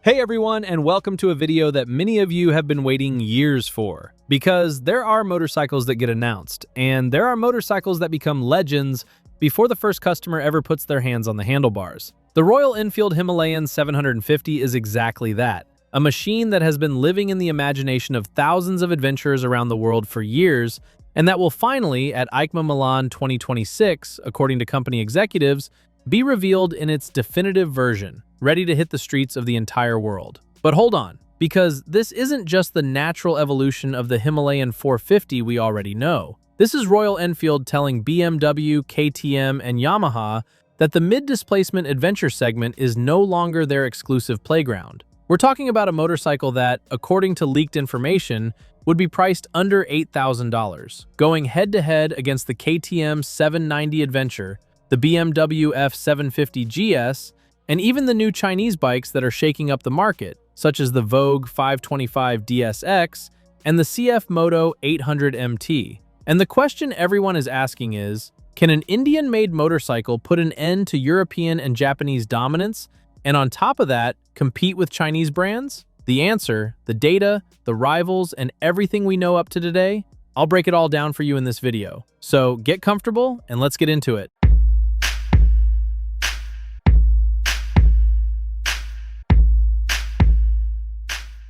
Hey everyone, and welcome to a video that many of you have been waiting years for. Because there are motorcycles that get announced, and there are motorcycles that become legends before the first customer ever puts their hands on the handlebars. The Royal Enfield Himalayan 750 is exactly that. A machine that has been living in the imagination of thousands of adventurers around the world for years, and that will finally, at EICMA Milan 2026, according to company executives, be revealed in its definitive version, ready to hit the streets of the entire world. But hold on, because this isn't just the natural evolution of the Himalayan 450 we already know. This is Royal Enfield telling BMW, KTM, and Yamaha that the mid-displacement adventure segment is no longer their exclusive playground. We're talking about a motorcycle that, according to leaked information, would be priced under $8,000, going head-to-head against the KTM 790 Adventure, the BMW F750 GS, and even the new Chinese bikes that are shaking up the market, such as the Vogue 525 DSX and the CF Moto 800 MT. And the question everyone is asking is, can an Indian-made motorcycle put an end to European and Japanese dominance, and on top of that, compete with Chinese brands? The answer, the data, the rivals, and everything we know up to today, I'll break it all down for you in this video. So get comfortable and let's get into it.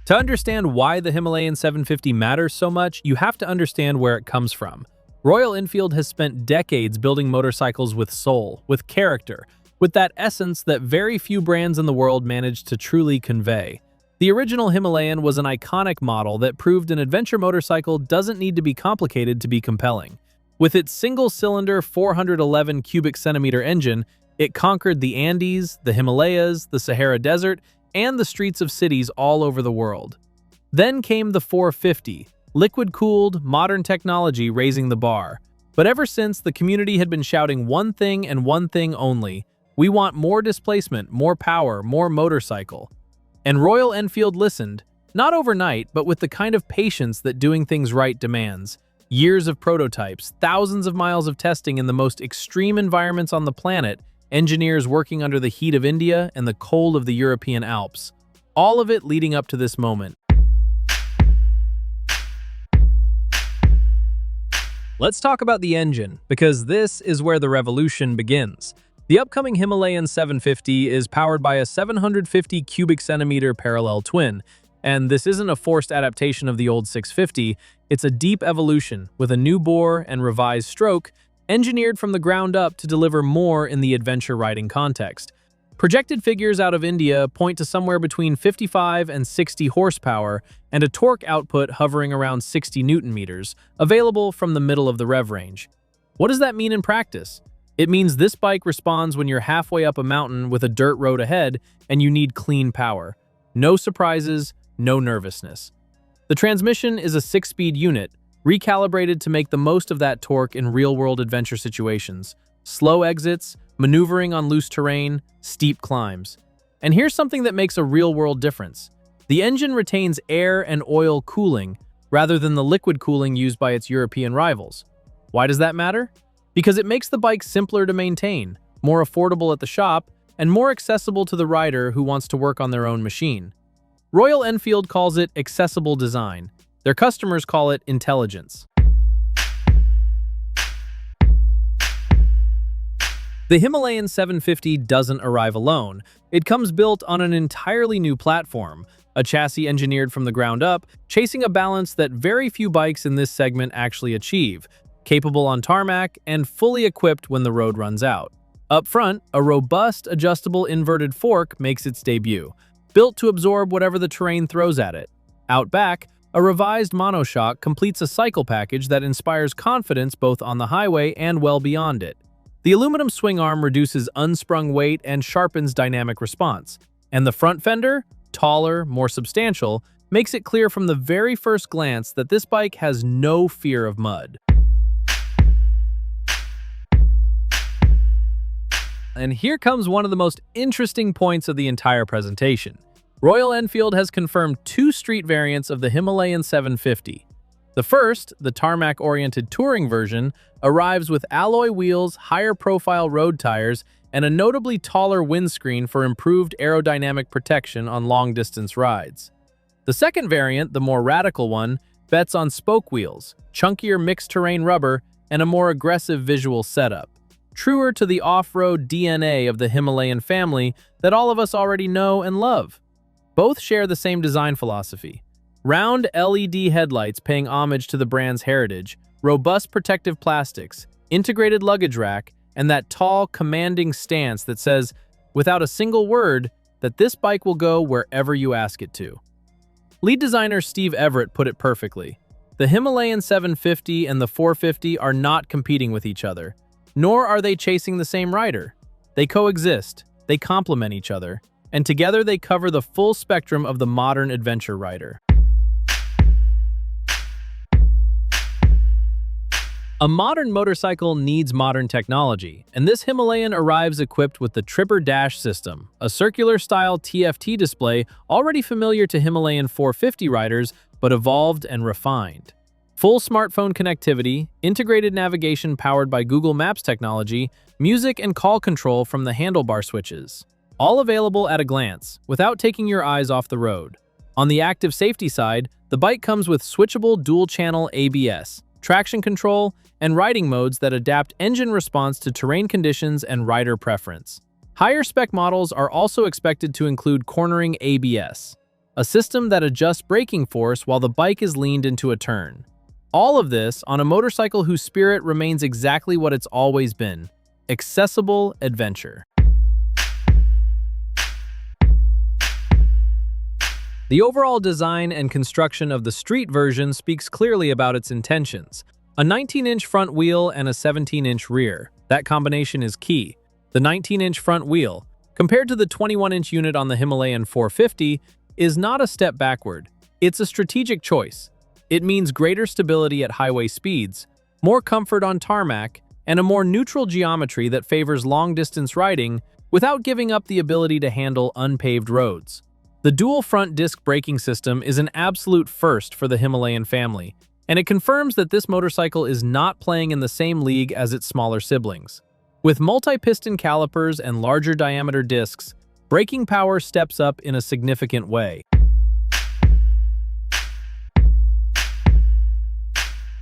To understand why the Himalayan 750 matters so much, you have to understand where it comes from. Royal Enfield has spent decades building motorcycles with soul, with character, with that essence that very few brands in the world managed to truly convey. The original Himalayan was an iconic model that proved an adventure motorcycle doesn't need to be complicated to be compelling. With its single-cylinder 411 cubic centimeter engine, it conquered the Andes, the Himalayas, the Sahara Desert, and the streets of cities all over the world. Then came the 450, liquid-cooled, modern technology raising the bar. But ever since, the community had been shouting one thing and one thing only: we want more displacement, more power, more motorcycle. And Royal Enfield listened, not overnight, but with the kind of patience that doing things right demands. Years of prototypes, thousands of miles of testing in the most extreme environments on the planet, engineers working under the heat of India and the cold of the European Alps. All of it leading up to this moment. Let's talk about the engine, because this is where the revolution begins. The upcoming Himalayan 750 is powered by a 750 cubic centimeter parallel twin, and this isn't a forced adaptation of the old 650, it's a deep evolution with a new bore and revised stroke, engineered from the ground up to deliver more in the adventure riding context. Projected figures out of India point to somewhere between 55 and 60 horsepower and a torque output hovering around 60 Newton meters, available from the middle of the rev range. What does that mean in practice? It means this bike responds when you're halfway up a mountain with a dirt road ahead and you need clean power. No surprises, no nervousness. The transmission is a 6-speed unit, recalibrated to make the most of that torque in real-world adventure situations. Slow exits, maneuvering on loose terrain, steep climbs. And here's something that makes a real-world difference. The engine retains air and oil cooling, rather than the liquid cooling used by its European rivals. Why does that matter? Because it makes the bike simpler to maintain, more affordable at the shop, and more accessible to the rider who wants to work on their own machine. Royal Enfield calls it accessible design. Their customers call it intelligence. The Himalayan 750 doesn't arrive alone. It comes built on an entirely new platform, a chassis engineered from the ground up, chasing a balance that very few bikes in this segment actually achieve, capable on tarmac and fully equipped when the road runs out. Up front, a robust, adjustable inverted fork makes its debut, built to absorb whatever the terrain throws at it. Out back, a revised monoshock completes a cycle package that inspires confidence both on the highway and well beyond it. The aluminum swing arm reduces unsprung weight and sharpens dynamic response. And the front fender, taller, more substantial, makes it clear from the very first glance that this bike has no fear of mud. And here comes one of the most interesting points of the entire presentation. Royal Enfield has confirmed 2 street variants of the Himalayan 750. The first, the tarmac-oriented touring version, arrives with alloy wheels, higher-profile road tires, and a notably taller windscreen for improved aerodynamic protection on long-distance rides. The second variant, the more radical one, bets on spoke wheels, chunkier mixed-terrain rubber, and a more aggressive visual setup, truer to the off-road DNA of the Himalayan family that all of us already know and love. Both share the same design philosophy. Round LED headlights paying homage to the brand's heritage, robust protective plastics, integrated luggage rack, and that tall, commanding stance that says, without a single word, that this bike will go wherever you ask it to. Lead designer Steve Everett put it perfectly. The Himalayan 750 and the 450 are not competing with each other, nor are they chasing the same rider. They coexist, they complement each other, and together they cover the full spectrum of the modern adventure rider. A modern motorcycle needs modern technology, and this Himalayan arrives equipped with the Tripper Dash system, a circular-style TFT display already familiar to Himalayan 450 riders, but evolved and refined. Full smartphone connectivity, integrated navigation powered by Google Maps technology, music and call control from the handlebar switches. All available at a glance, without taking your eyes off the road. On the active safety side, the bike comes with switchable dual-channel ABS, traction control, and riding modes that adapt engine response to terrain conditions and rider preference. Higher spec models are also expected to include cornering ABS, a system that adjusts braking force while the bike is leaned into a turn. All of this on a motorcycle whose spirit remains exactly what it's always been: accessible adventure. The overall design and construction of the street version speaks clearly about its intentions. A 19-inch front wheel and a 17-inch rear. That combination is key. The 19-inch front wheel, compared to the 21-inch unit on the Himalayan 450, is not a step backward. It's a strategic choice. It means greater stability at highway speeds, more comfort on tarmac, and a more neutral geometry that favors long-distance riding without giving up the ability to handle unpaved roads. The dual front disc braking system is an absolute first for the Himalayan family, and it confirms that this motorcycle is not playing in the same league as its smaller siblings. With multi-piston calipers and larger diameter discs, braking power steps up in a significant way.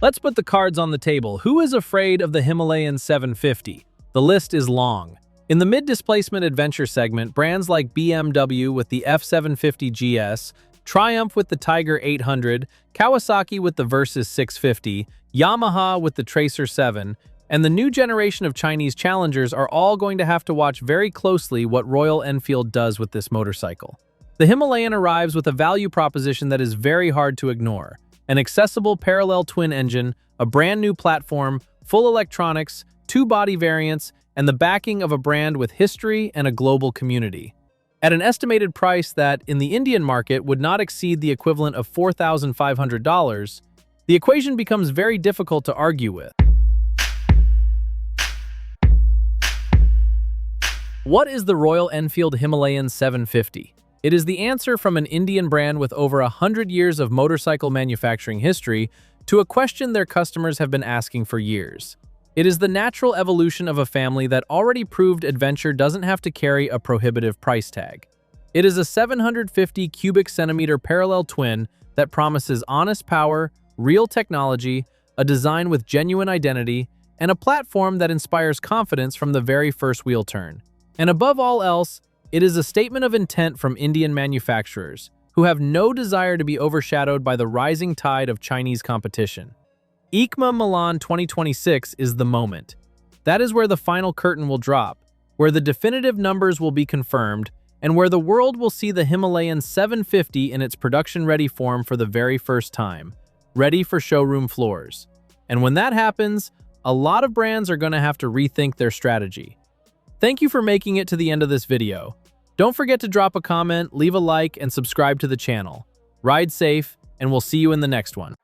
Let's put the cards on the table. Who is afraid of the Himalayan 750? The list is long. In the mid-displacement adventure segment, brands like BMW with the F750 GS, Triumph with the Tiger 800, Kawasaki with the Versys 650, Yamaha with the Tracer 7, and the new generation of Chinese challengers are all going to have to watch very closely what Royal Enfield does with this motorcycle. The Himalayan arrives with a value proposition that is very hard to ignore: an accessible parallel twin engine, a brand new platform, full electronics, 2 body variants, and the backing of a brand with history and a global community. At an estimated price that, in the Indian market, would not exceed the equivalent of $4,500, the equation becomes very difficult to argue with. What is the Royal Enfield Himalayan 750? It is the answer from an Indian brand with over 100 years of motorcycle manufacturing history to a question their customers have been asking for years. It is the natural evolution of a family that already proved adventure doesn't have to carry a prohibitive price tag. It is a 750 cubic centimeter parallel twin that promises honest power, real technology, a design with genuine identity, and a platform that inspires confidence from the very first wheel turn. And above all else, it is a statement of intent from Indian manufacturers, who have no desire to be overshadowed by the rising tide of Chinese competition. EICMA Milan 2026 is the moment. That is where the final curtain will drop, where the definitive numbers will be confirmed, and where the world will see the Himalayan 750 in its production-ready form for the very first time, ready for showroom floors. And when that happens, a lot of brands are going to have to rethink their strategy. Thank you for making it to the end of this video. Don't forget to drop a comment, leave a like, and subscribe to the channel. Ride safe, and we'll see you in the next one.